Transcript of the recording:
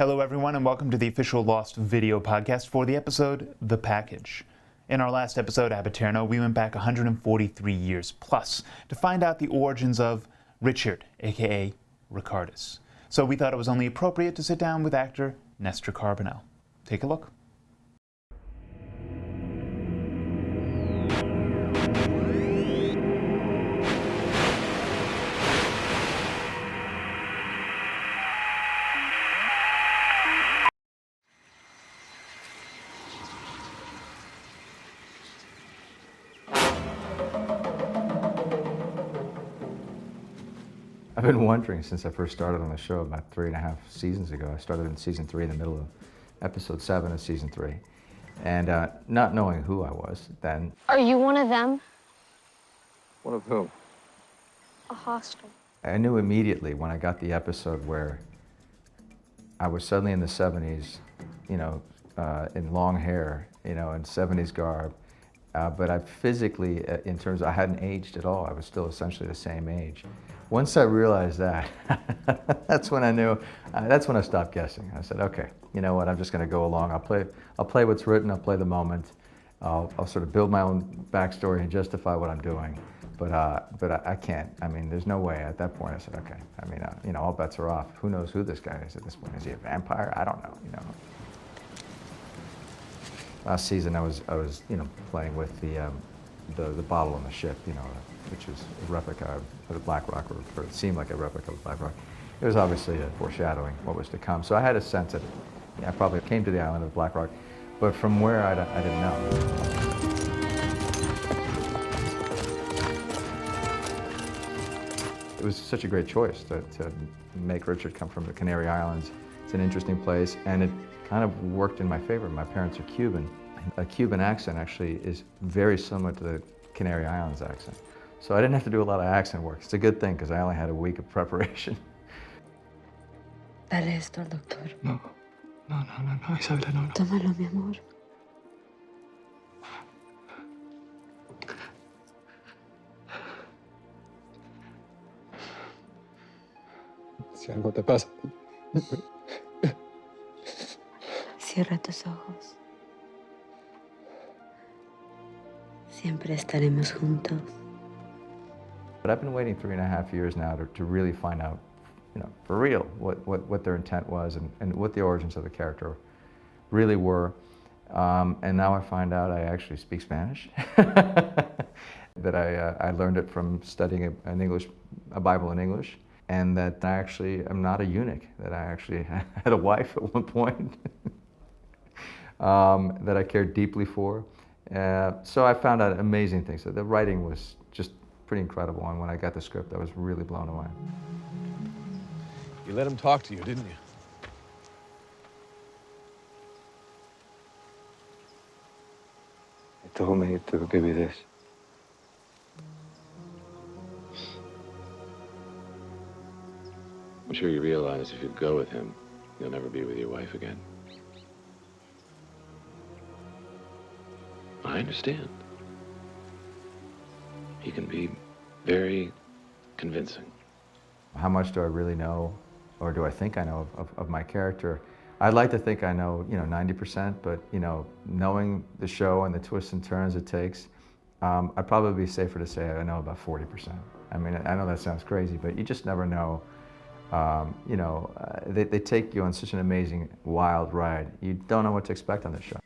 Hello everyone and welcome to the official Lost video podcast for the episode The Package. In our last episode, Aeterno, we went back 143 years plus to find out the origins of Richard, aka Ricardus. So we thought it was only appropriate to sit down with actor Nestor Carbonell. Take a look. I've been wondering since I first started on the show about 3.5 seasons ago. I started in season 3 in the middle of episode 7 of season 3. And not knowing who I was then. Are you one of them? One of whom? A hostile. I knew immediately when I got the episode where I was suddenly in the 70s, in long hair, in 70s garb. But I physically, in terms of, I hadn't aged at all. I was still essentially the same age. Once I realized that, that's when I knew, that's when I stopped guessing. I said, okay, you know what, I'm just gonna go along. I'll play what's written, I'll play the moment. I'll sort of build my own backstory and justify what I'm doing. But I can't. I mean, there's no way. At that point, I said, okay. I mean, all bets are off. Who knows who this guy is at this point? Is he a vampire? I don't know. Last season, I was playing with the bottle on the ship, which is a replica of the Black Rock, or it seemed like a replica of Black Rock. It was obviously a foreshadowing what was to come. So I had a sense that I probably came to the island of Black Rock, but from where I didn't know. It was such a great choice to make Richard come from the Canary Islands. It's an interesting place, and it kind of worked in my favor. My parents are Cuban. A Cuban accent actually is very similar to the Canary Islands accent. So I didn't have to do a lot of accent work. It's a good thing, because I only had a week of preparation. Dale esto al doctor. No, Isabela, no. Tómalo, mi amor. Si algo te pasa. Cierra tus ojos. Siempre estaremos juntos. But I've been waiting 3.5 years now to really find out, for real, what their intent was and what the origins of the character really were. And now I find out I actually speak Spanish. That I learned it from studying a Bible in English. And that I actually am not a eunuch, that I actually had a wife at one point that I cared deeply for. So I found out amazing things. The writing was just pretty incredible, and when I got the script, I was really blown away. You let him talk to you, didn't you? He told me to give you this. I'm sure you realize if you go with him, you'll never be with your wife again. I understand. He can be very convincing. How much do I really know, or do I think I know of my character? I'd like to think I know, 90%, but, knowing the show and the twists and turns it takes, I'd probably be safer to say I know about 40%. I mean, I know that sounds crazy, but you just never know. They take you on such an amazing, wild ride. You don't know what to expect on this show.